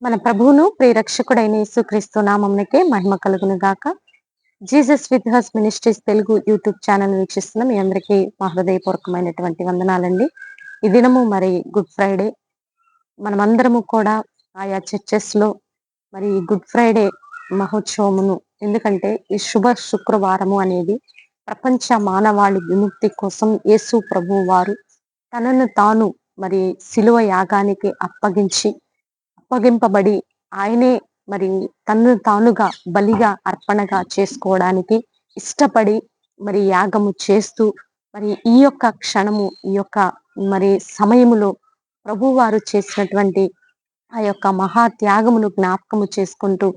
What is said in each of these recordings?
మన ప్రభువును ప్రియరక్షకుడైన యేసుక్రీస్తు నామమునకే మహిమ కలుగును గాక. Jesus with has ministries Telugu YouTube channel వీక్షిస్తున్న మీ అందరికీ మా హృదయపూర్వకమైనటువంటి వందనాలండి. ఈ దినము మరి గుడ్ ఫ్రైడే. మనమందరము కూడా ఆయా చర్చెస్ లో మరి ఈ గుడ్ ఫ్రైడే మహోత్సవమును, ఎందుకంటే ఈ శుభ శుక్రవారము అనేది ప్రపంచ మానవాళి విముక్తి కోసం యేసు ప్రభువు వారు తనను తాను మరి శిలువ యాగానికి అప్పగింపబడి ఆయనే మరి తన్ను తానుగా బలిగా అర్పణగా చేసుకోవడానికి ఇష్టపడి మరి యాగము చేస్తూ మరి ఈ యొక్క క్షణము, ఈ యొక్క మరి సమయములో ప్రభువారు చేసినటువంటి ఆ యొక్క మహా త్యాగమును జ్ఞాపకము చేసుకుంటూ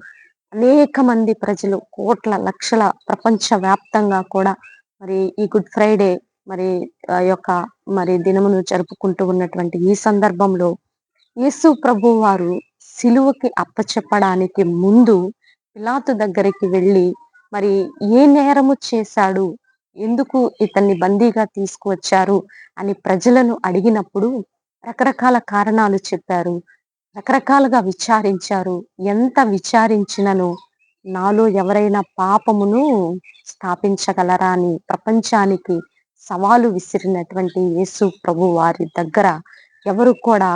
అనేక మంది ప్రజలు, కోట్ల లక్షల ప్రపంచ వ్యాప్తంగా కూడా మరి ఈ గుడ్ ఫ్రైడే మరి ఆ యొక్క మరి దినమును జరుపుకుంటూ ఉన్నటువంటి ఈ సందర్భంలో యేసు ప్రభు వారు సిలువకి అప్పచెప్పడానికి ముందు పిలాతు దగ్గరికి వెళ్ళి మరి ఏ నేరము చేశాడు, ఎందుకు ఇతన్ని బందీగా తీసుకువచ్చారు అని ప్రజలను అడిగినప్పుడు రకరకాల కారణాలు చెప్పారు. రకరకాలుగా విచారించారు. ఎంత విచారించినను నాలో ఎవరైనా పాపమును స్థాపించగలరా అని ప్రపంచానికి సవాలు విసిరినటువంటి యేసు ప్రభు వారి దగ్గర ఎవరు కూడా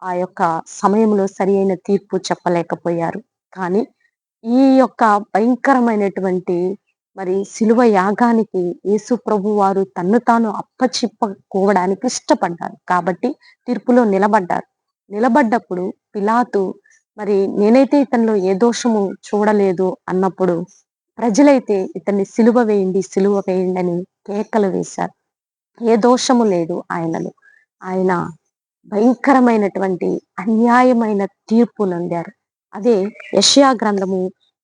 ఆ యొక్క సమయంలో సరి అయిన తీర్పు చెప్పలేకపోయారు. కానీ ఈ యొక్క భయంకరమైనటువంటి మరి శిలువ యాగానికి యేసు ప్రభు వారు తన్ను తాను అప్పచెప్పుకోవడానికి ఇష్టపడ్డారు. కాబట్టి తీర్పులో నిలబడ్డారు. నిలబడ్డప్పుడు పిలాతు మరి నేనైతే ఇతనిలో ఏ దోషము చూడలేదు అన్నప్పుడు ప్రజలైతే ఇతన్ని సిలువ వేయండి, సిలువ వేయండి అని కేకలు వేశారు. ఏ దోషము లేదు ఆయనలో. ఆయన భయంకరమైనటువంటి అన్యాయమైన తీర్పు నందారు. అదే యెషయా గ్రంథము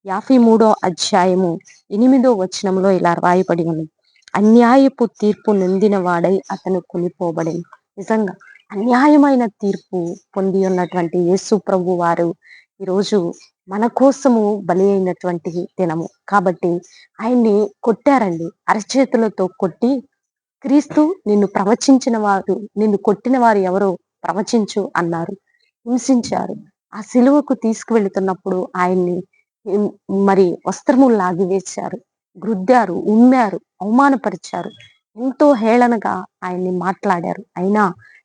53 అధ్యాయము 8 వచనంలో ఇలా రాయబడి ఉంది. అన్యాయపు తీర్పు నొందిన వాడై అతను కొనిపోబడెను. నిజంగా అన్యాయమైన తీర్పు పొంది ఉన్నటువంటి యేసు ప్రభు వారు ఈరోజు మన కోసము బలి అయినటువంటి దినము కాబట్టి ఆయన్ని కొట్టారండి. అరచేతులతో కొట్టి, క్రీస్తు నిన్ను ప్రవచించిన వారు, నిన్ను కొట్టిన వారు ఎవరో ప్రవచించు అన్నారు. హింసించారు. ఆ సిలువకు తీసుకువెళుతున్నప్పుడు ఆయన్ని ఉమ్, మరి వస్త్రము లాగివేశారు, గుద్దారు, ఉమ్మారు, అవమానపరిచారు, ఎంతో హేళనగా ఆయన్ని మాట్లాడారు. అయినా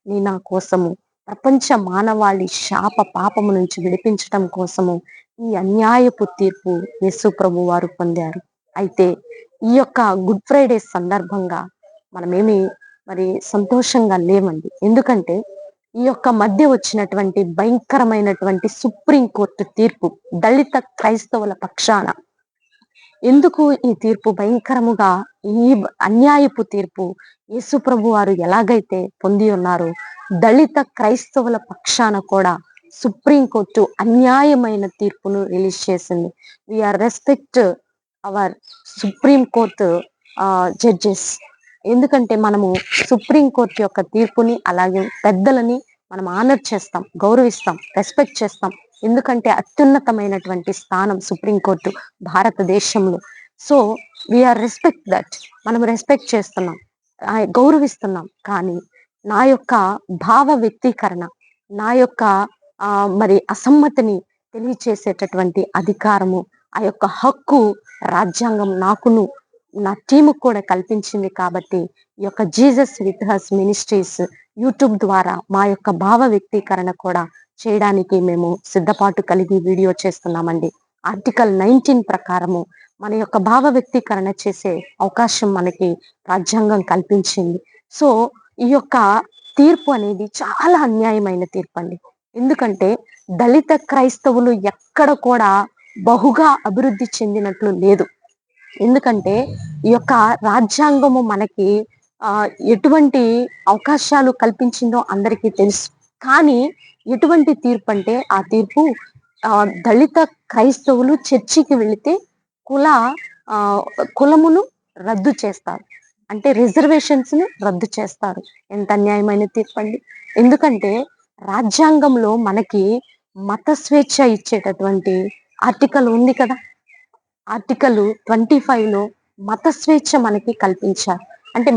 నీ నా కోసము ప్రపంచ మానవాళి శాప పాపము నుంచి విడిపించటం కోసము ఈ అన్యాయపు తీర్పు యేసు ప్రభు వారు పొందారు. అయితే ఈ యొక్క గుడ్ ఫ్రైడే సందర్భంగా మనమేమి మరి సంతోషంగా లేమండి. ఎందుకంటే ఈ యొక్క మధ్య వచ్చినటువంటి భయంకరమైనటువంటి సుప్రీం కోర్టు తీర్పు దళిత క్రైస్తవుల పక్షాన ఎందుకు ఈ తీర్పు భయంకరముగా, ఈ అన్యాయపు తీర్పు యేసు ప్రభు వారు ఎలాగైతే పొంది ఉన్నారో దళిత క్రైస్తవుల పక్షాన కూడా సుప్రీం కోర్టు అన్యాయమైన తీర్పును రిలీజ్ చేసింది. We are respect our supreme court judges. ఎందుకంటే మనము సుప్రీం కోర్టు యొక్క తీర్పుని అలాగే పెద్దలని మనం ఆనర్ చేస్తాం, గౌరవిస్తాం, రెస్పెక్ట్ చేస్తాం. ఎందుకంటే అత్యున్నతమైనటువంటి స్థానం సుప్రీంకోర్టు భారతదేశంలో. So we are respect that. మనం రెస్పెక్ట్ చేస్తున్నాం, గౌరవిస్తున్నాం. కానీ నా యొక్క భావ వ్యక్తీకరణ, నా యొక్క మరి అసమ్మతిని తెలియచేసేటటువంటి అధికారము, ఆ యొక్క హక్కు రాజ్యాంగం నాకును నా టీముకు కూడా కల్పించింది. కాబట్టి ఈ యొక్క Jesus with has ministries YouTube ద్వారా మా యొక్క భావ వ్యక్తీకరణ కూడా చేయడానికి మేము సిద్ధపాటు కలిగి వీడియో చేస్తున్నామండి. ఆర్టికల్ 19 ప్రకారము మన యొక్క భావ వ్యక్తీకరణ చేసే అవకాశం మనకి రాజ్యాంగం కల్పించింది. సో ఈ యొక్క తీర్పు అనేది చాలా అన్యాయమైన తీర్పు అండి. ఎందుకంటే దళిత క్రైస్తవులు ఎక్కడ కూడా బహుగా అభివృద్ధి చెందినట్లు లేదు. ఎందుకంటే ఈ యొక్క రాజ్యాంగము మనకి ఎటువంటి అవకాశాలు కల్పించిందో అందరికీ తెలుసు. కానీ ఎటువంటి తీర్పు అంటే ఆ తీర్పు దళిత క్రైస్తవులు చర్చికి వెళితే కుల ఆ కులమును రద్దు చేస్తారు, అంటే రిజర్వేషన్స్ ని రద్దు చేస్తారు. ఎంత అన్యాయమైన తీర్పు అండి. ఎందుకంటే రాజ్యాంగంలో మనకి మత స్వేచ్ఛ ఇచ్చేటటువంటి ఆర్టికల్ ఉంది కదా. ఆర్టికల్ 25లో మత స్వేచ్ఛ మనకి కల్పించారు. అంటే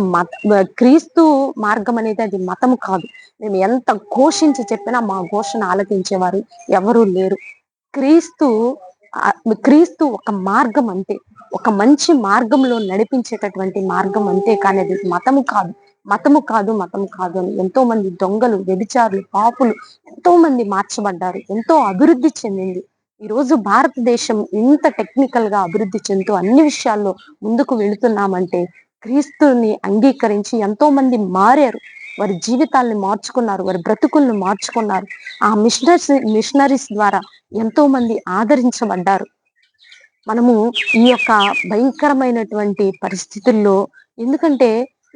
క్రీస్తు మార్గం అనేది అది మతము కాదు. మేము ఎంత ఘోషించి చెప్పినా మా ఘోషను ఆలకించేవారు ఎవరూ లేరు. క్రీస్తు క్రీస్తు ఒక మార్గం అంతే. ఒక మంచి మార్గంలో నడిపించేటటువంటి మార్గం అంతే, కానీ అది మతము కాదు. మతము కాదు, మతము కాదు అని ఎంతో మంది దొంగలు, వ్యభిచారులు, పాపులు ఎంతో మంది మార్చబడ్డారు. ఎంతో అభివృద్ధి చెందింది. ఈరోజు భారతదేశం ఇంత టెక్నికల్ గా అభివృద్ధి చెందుతూ అన్ని విషయాల్లో ముందుకు వెళుతున్నామంటే క్రీస్తుని అంగీకరించి ఎంతో మంది మారారు. వారి జీవితాల్ని మార్చుకున్నారు, వారి బ్రతుకులను మార్చుకున్నారు. ఆ మిషనరీస్ ద్వారా ఎంతో మంది ఆదరించబడ్డారు. మనము ఈ యొక్క భయంకరమైనటువంటి పరిస్థితుల్లో, ఎందుకంటే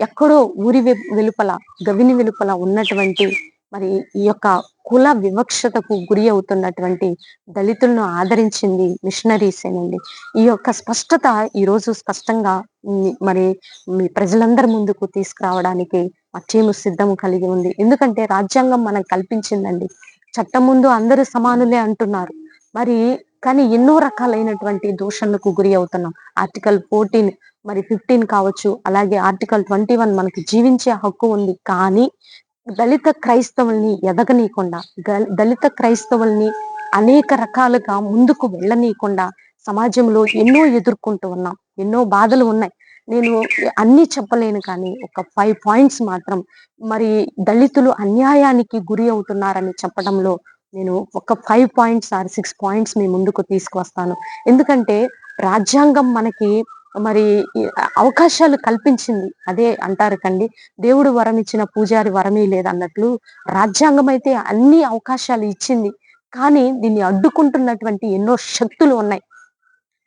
ఎక్కడో ఊరి వెలుపల, గవిని వెలుపల ఉన్నటువంటి మరి ఈ యొక్క కుల వివక్షతకు గురి అవుతున్నటువంటి దళితులను ఆదరించింది మిషనరీసేనండి. ఈ యొక్క స్పష్టత ఈరోజు స్పష్టంగా మరి మీ ప్రజలందరి ముందుకు తీసుకురావడానికి మా టీము సిద్ధం కలిగి ఉంది. ఎందుకంటే రాజ్యాంగం మనకు కల్పించిందండి. చట్టం ముందు అందరూ సమానులే అంటున్నారు. మరి కానీ ఎన్నో రకాలైనటువంటి దూషణలకు గురి అవుతున్నాం. ఆర్టికల్ 14 మరి 15 కావచ్చు, అలాగే ఆర్టికల్ 21 మనకి జీవించే హక్కు ఉంది. కానీ దళిత క్రైస్తవుల్ని ఎదగనీయకుండా, దళిత క్రైస్తవుల్ని అనేక రకాలుగా ముందుకు వెళ్ళనీయకుండా సమాజంలో ఎన్నో ఎదుర్కొంటూ ఉన్నాం. ఎన్నో బాధలు ఉన్నాయి. నేను అన్నీ చెప్పలేను, కానీ ఒక 5 పాయింట్స్ మాత్రం మరి దళితులు అన్యాయానికి గురి అవుతున్నారని చెప్పడంలో నేను ఒక 5 పాయింట్స్ ఆర్ 6 పాయింట్స్ మీ ముందుకు తీసుకువస్తాను. ఎందుకంటే రాజ్యాంగం మనకి మరి అవకాశాలు కల్పించింది. అదే అంటారు కండి, దేవుడు వరం ఇచ్చిన పూజారి వరమే లేదన్నట్లు రాజ్యాంగం అయితే అన్ని అవకాశాలు ఇచ్చింది. కానీ దీన్ని అడ్డుకుంటున్నటువంటి ఎన్నో శక్తులు ఉన్నాయి.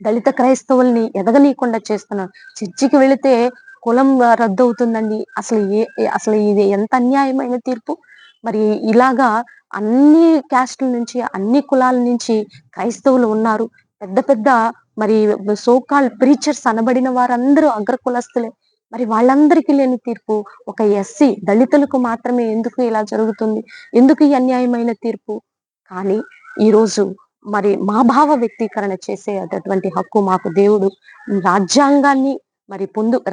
దళిత క్రైస్తవుల్ని ఎదగనీయకుండా చేస్తున్నారు. చర్చికి వెళితే కులం రద్దు అవుతుందండి. అసలు ఇది ఎంత అన్యాయమైన తీర్పు. మరి ఇలాగా అన్ని క్యాస్ట్‌ల నుంచి, అన్ని కులాల నుంచి క్రైస్తవులు ఉన్నారు. పెద్ద పెద్ద మరి సో కాల్డ్ ప్రీచర్స్ అనబడిన వారందరూ అగ్ర కులస్తులే. మరి వాళ్ళందరికీ లేని తీర్పు ఒక ఎస్సీ దళితులకు మాత్రమే ఎందుకు ఇలా జరుగుతుంది? ఎందుకు ఈ అన్యాయమైన తీర్పు? కానీ ఈరోజు మరి మా భావ వ్యక్తీకరణ చేసేటటువంటి హక్కు మాకు దేవుడు రాజ్యాంగాన్ని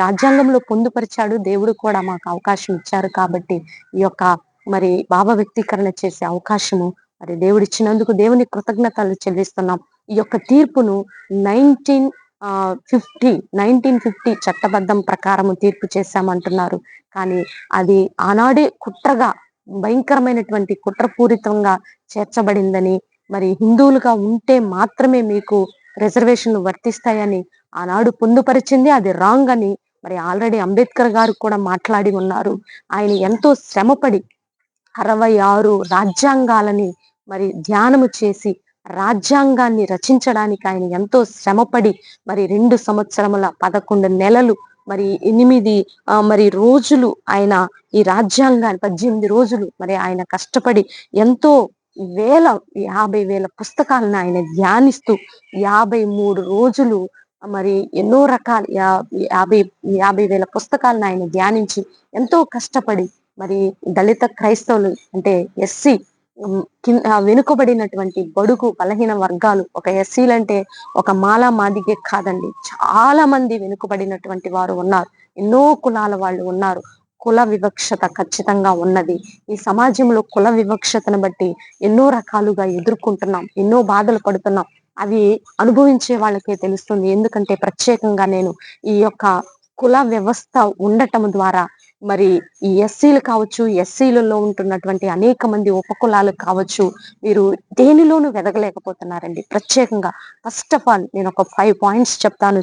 రాజ్యాంగంలో పొందుపరిచాడు. దేవుడు కూడా మాకు అవకాశం ఇచ్చారు. కాబట్టి ఈ యొక్క మరి భావ వ్యక్తీకరణ చేసే అవకాశము మరి దేవుడిచ్చినందుకు దేవుని కృతజ్ఞతలు చెల్లిస్తున్నాం. ఈ యొక్క తీర్పును 1950 చట్టబద్ధం ప్రకారము తీర్పు చేశామంటున్నారు. కానీ అది ఆనాడే కుట్రగా, భయంకరమైనటువంటి కుట్రపూరితంగా చేర్చబడిందని, మరి హిందువులుగా ఉంటే మాత్రమే మీకు రిజర్వేషన్లు వర్తిస్తాయని ఆనాడు పొందుపరిచింది. అది రాంగ్ అని మరి ఆల్రెడీ అంబేద్కర్ గారు కూడా మాట్లాడి ఉన్నారు. ఆయన ఎంతో శ్రమపడి 66 రాజ్యాంగాలని మరి ధ్యానము చేసి రాజ్యాంగాన్ని రచించడానికి ఆయన ఎంతో శ్రమపడి మరి 2 సంవత్సరముల 11 నెలలు మరి 8 మరి రోజులు ఆయన ఈ రాజ్యాంగాన్ని 18 రోజులు మరి ఆయన కష్టపడి ఎంతో 50,000 పుస్తకాలను ఆయన ధ్యానిస్తూ 53 రోజులు మరి ఎన్నో రకాల 50,000 పుస్తకాలను ఆయన ధ్యానించి ఎంతో కష్టపడి మరి దళిత క్రైస్తవులు అంటే ఎస్సీ వెనుకబడినటువంటి బడుగు బలహీన వర్గాలు, ఒక ఎస్సీలంటే ఒక మాలా మాదిగే కాదండి, చాలా మంది వెనుకబడినటువంటి వారు ఉన్నారు. ఎన్నో కులాల వాళ్ళు ఉన్నారు. కుల వివక్షత ఖచ్చితంగా ఉన్నది. ఈ సమాజంలో కుల వివక్షతను బట్టి ఎన్నో రకాలుగా ఎదుర్కొంటున్నాం, ఎన్నో బాధలు పడుతున్నాం. అవి అనుభవించే వాళ్ళకే తెలుస్తుంది. ఎందుకంటే ప్రత్యేకంగా నేను ఈ యొక్క కుల వ్యవస్థ ఉండటం ద్వారా మరి ఈ ఎస్సీలు కావచ్చు, ఎస్సీలలో ఉంటున్నటువంటి అనేక మంది ఉపకులాలు కావచ్చు, వీరు దేనిలోనూ వెదగలేకపోతున్నారండి. ప్రత్యేకంగా ఫస్ట్ ఆఫ్ ఆల్ నేను ఒక 5 పాయింట్స్ చెప్తాను,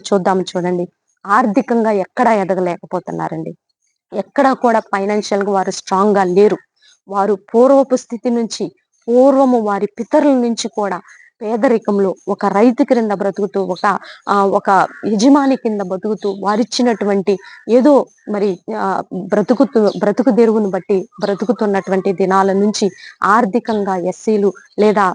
చూడండి. ఆర్థికంగా ఎక్కడా ఎదగలేకపోతున్నారండి. ఎక్కడా కూడా ఫైనాన్షియల్ గా వారు స్ట్రాంగ్ గా లేరు. వారు పూర్వపు స్థితి నుంచి, పూర్వము వారి పితరుల నుంచి కూడా పేదరికంలో ఒక రైతు క్రింద బ్రతుకుతూ, ఒక యజమాని కింద బతుకుతూ, వారిచ్చినటువంటి ఏదో మరి బ్రతుకు తెరువును బట్టి బ్రతుకుతున్నటువంటి దినాల నుంచి ఆర్థికంగా ఎస్సీలు లేదా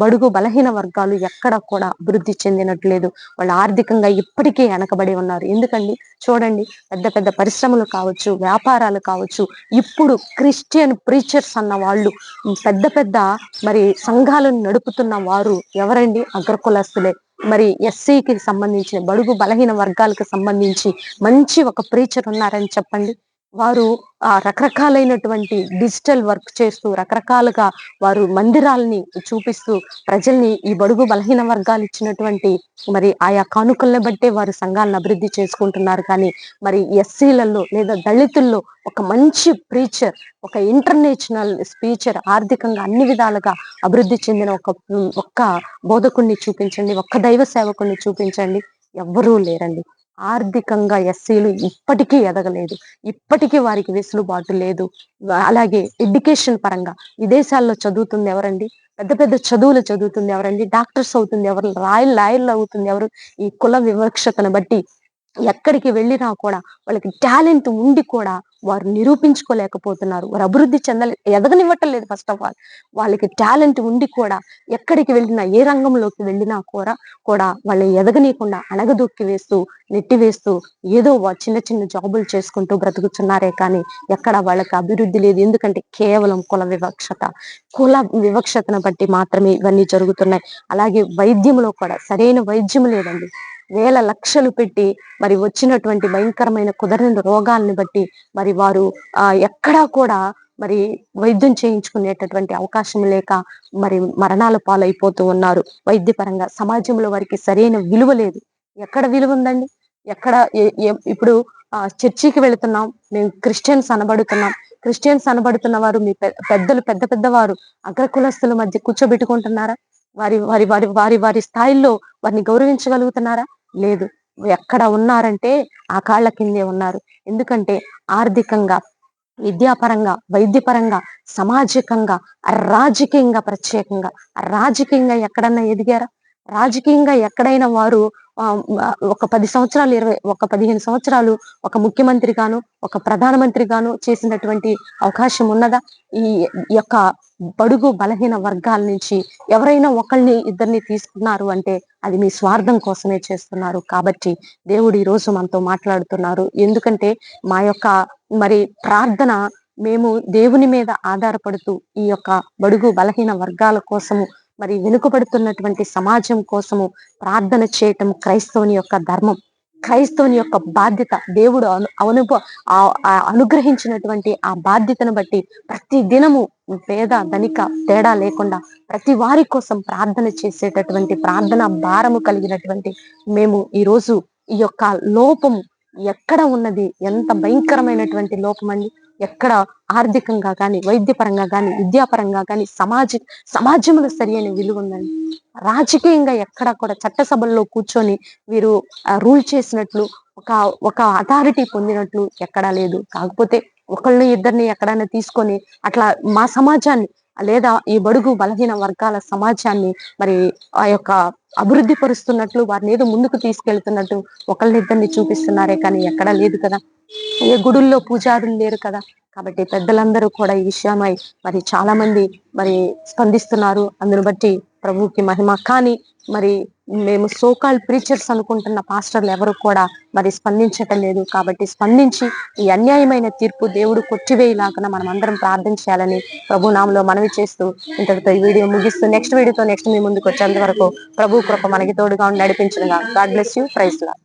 బడుగు బలహీన వర్గాలు ఎక్కడ కూడా అభివృద్ధి చెందినట్లేదు. వాళ్ళు ఆర్థికంగా ఇప్పటికీ వెనకబడి ఉన్నారు. ఎందుకండి చూడండి, పెద్ద పెద్ద పరిశ్రమలు కావచ్చు, వ్యాపారాలు కావచ్చు, ఇప్పుడు క్రిస్టియన్ ప్రీచర్స్ అన్న వాళ్ళు పెద్ద పెద్ద మరి సంఘాలను నడుపుతున్న వారు ఎవరండి? అగ్రకులస్తులే. మరి ఎస్సీకి సంబంధించిన బడుగు బలహీన వర్గాలకు సంబంధించి మంచి ఒక ప్రీచర్ ఉన్నారని చెప్పండి. వారు రకరకాలైనటువంటి డిజిటల్ వర్క్ చేస్తూ రకరకాలుగా వారు మందిరాల్ని చూపిస్తూ ప్రజల్ని ఈ బడుగు బలహీన వర్గాలు ఇచ్చినటువంటి మరి ఆయా కానుకలను బట్టే వారు సంఘాలను అభివృద్ధి చేసుకుంటున్నారు. కానీ మరి ఎస్సీలలో లేదా దళితుల్లో ఒక మంచి ప్రీచర్, ఒక ఇంటర్నేషనల్ స్పీచర్, ఆర్థికంగా అన్ని విధాలుగా అభివృద్ధి చెందిన ఒక్క బోధకుణ్ణి చూపించండి, ఒక్క దైవ సేవకుణ్ణి చూపించండి. ఎవ్వరూ లేరండి. ఆర్థికంగా ఎస్సీలు ఇప్పటికీ ఎదగలేదు. ఇప్పటికీ వారికి వెసులుబాటు లేదు. అలాగే ఎడ్యుకేషన్ పరంగా విదేశాల్లో చదువుతుంది ఎవరండి? పెద్ద పెద్ద చదువులు చదువుతుంది ఎవరండి? డాక్టర్స్ అవుతుంది ఎవరు? లాయర్లు అవుతుంది ఎవరు? ఈ కుల వివక్షతను బట్టి ఎక్కడికి వెళ్ళినా కూడా వాళ్ళకి టాలెంట్ ఉండి కూడా వారు నిరూపించుకోలేకపోతున్నారు. వారు అభివృద్ధి ఎదగనివ్వటం లేదు. ఫస్ట్ ఆఫ్ ఆల్ వాళ్ళకి టాలెంట్ ఉండి కూడా ఎక్కడికి వెళ్ళినా, ఏ రంగంలోకి వెళ్ళినా కూడా వాళ్ళని ఎదగనీయకుండా అణగదొక్కి వేస్తూ, నెట్టివేస్తూ ఏదో చిన్న చిన్న జాబులు చేసుకుంటూ బ్రతుకుతున్నారే కానీ ఎక్కడ వాళ్ళకి అభివృద్ధి లేదు. ఎందుకంటే కేవలం కుల వివక్షతను బట్టి మాత్రమే ఇవన్నీ జరుగుతున్నాయి. అలాగే వైద్యంలో కూడా సరైన వైద్యం లేదండి. వేల లక్షలు పెట్టి మరి వచ్చినటువంటి భయంకరమైన కుదరని రోగాల్ని బట్టి మరి వారు ఎక్కడా కూడా మరి వైద్యం చేయించుకునేటటువంటి అవకాశం లేక మరి మరణాల పాలైపోతూ ఉన్నారు. వైద్యపరంగా సమాజంలో వారికి సరైన విలువ లేదు. ఎక్కడ విలువ ఉందండి? ఎక్కడ ఇప్పుడు చర్చికి వెళుతున్నాం, మేము క్రిస్టియన్స్ అనబడుతున్నాం. క్రిస్టియన్స్ అనబడుతున్న వారు మీ పెద్దలు, పెద్ద పెద్దవారు అగ్రకులస్తుల మధ్య కూర్చోబెట్టుకుంటున్నారా? వారి వారి వారి వారి వారి స్థాయిల్లో వారిని గౌరవించగలుగుతున్నారా? లేదు. ఎక్కడ ఉన్నారంటే ఆ కాళ్ళ కిందే ఉన్నారు. ఎందుకంటే ఆర్థికంగా, విద్యాపరంగా, వైద్యపరంగా, సామాజికంగా, రాజకీయంగా, ప్రత్యేకంగా రాజకీయంగా ఎక్కడన్నా ఎదిగారా? రాజకీయంగా ఎక్కడైనా వారు ఒక 10 సంవత్సరాలు, 15 సంవత్సరాలు ఒక ముఖ్యమంత్రి గాను, ఒక ప్రధానమంత్రి గాను చేసినటువంటి అవకాశం ఉన్నదా? ఈ యొక్క బడుగు బలహీన వర్గాల నుంచి ఎవరైనా ఒకళ్ళని ఇద్దరిని తీసుకున్నారు అంటే అది మీ స్వార్థం కోసమే చేస్తున్నారు. కాబట్టి దేవుడు ఈ రోజు మనతో మాట్లాడుతున్నారు. ఎందుకంటే మా యొక్క మరి ప్రార్థన మేము దేవుని మీద ఆధారపడుతూ ఈ యొక్క బడుగు బలహీన వర్గాల కోసము, మరి వెనుకబడుతున్నటువంటి సమాజం కోసము ప్రార్థన చేయటం క్రైస్తవుని యొక్క ధర్మం, క్రైస్తవుని యొక్క బాధ్యత. దేవుడు అనుగ్రహించినటువంటి ఆ బాధ్యతను బట్టి ప్రతి దినము పేద ధనిక తేడా లేకుండా ప్రతి వారి కోసం ప్రార్థన చేసేటటువంటి ప్రార్థన భారము కలిగినటువంటి మేము ఈరోజు ఈ యొక్క లోపము ఎక్కడ ఉన్నది? ఎంత భయంకరమైనటువంటి లోపం అండి! ఎక్కడ ఆర్థికంగా కానీ, వైద్యపరంగా కానీ, విద్యాపరంగా కానీ సమాజంలో సరి అయిన విలువ ఉందండి. రాజకీయంగా ఎక్కడ కూడా చట్టసభల్లో కూర్చొని వీరు రూల్ చేసినట్లు, ఒక ఒక అథారిటీ పొందినట్లు ఎక్కడా లేదు. కాకపోతే ఒకళ్ళని ఇద్దరిని ఎక్కడైనా తీసుకొని అట్లా మా సమాజాన్ని లేదా ఈ బడుగు బలహీన వర్గాల సమాజాన్ని మరి ఆ యొక్క అభివృద్ధి పరుస్తున్నట్లు, వారిని ఏదో ముందుకు తీసుకెళ్తున్నట్టు ఒకళ్ళనిద్దరిని చూపిస్తున్నారే కానీ ఎక్కడా లేదు కదా. ఏ గుడుల్లో పూజారులు లేరు కదా. కాబట్టి పెద్దలందరూ కూడా ఈ విషయమై మరి చాలా మంది మరి స్పందిస్తున్నారు. అందును బట్టి ప్రభువుకి మహిమ. కానీ మరి మేము సోకాల్డ్ ప్రీచర్స్ అనుకుంటున్న పాస్టర్లు ఎవరు కూడా మరి స్పందించటం లేదు. కాబట్టి స్పందించి ఈ అన్యాయమైన తీర్పు దేవుడు కొట్టివేయలాగా మనం అందరం ప్రార్థన చేయాలని ప్రభు నామములో మనవి చేస్తూ ఇంతటితో ఈ వీడియో ముగిస్తూ నెక్స్ట్ వీడియోతో మీ ముందుకు వచ్చేంత వరకు ప్రభు కృప మనకి తోడుగా ఉండి నడిపించునుగా. God bless you. Praise lord.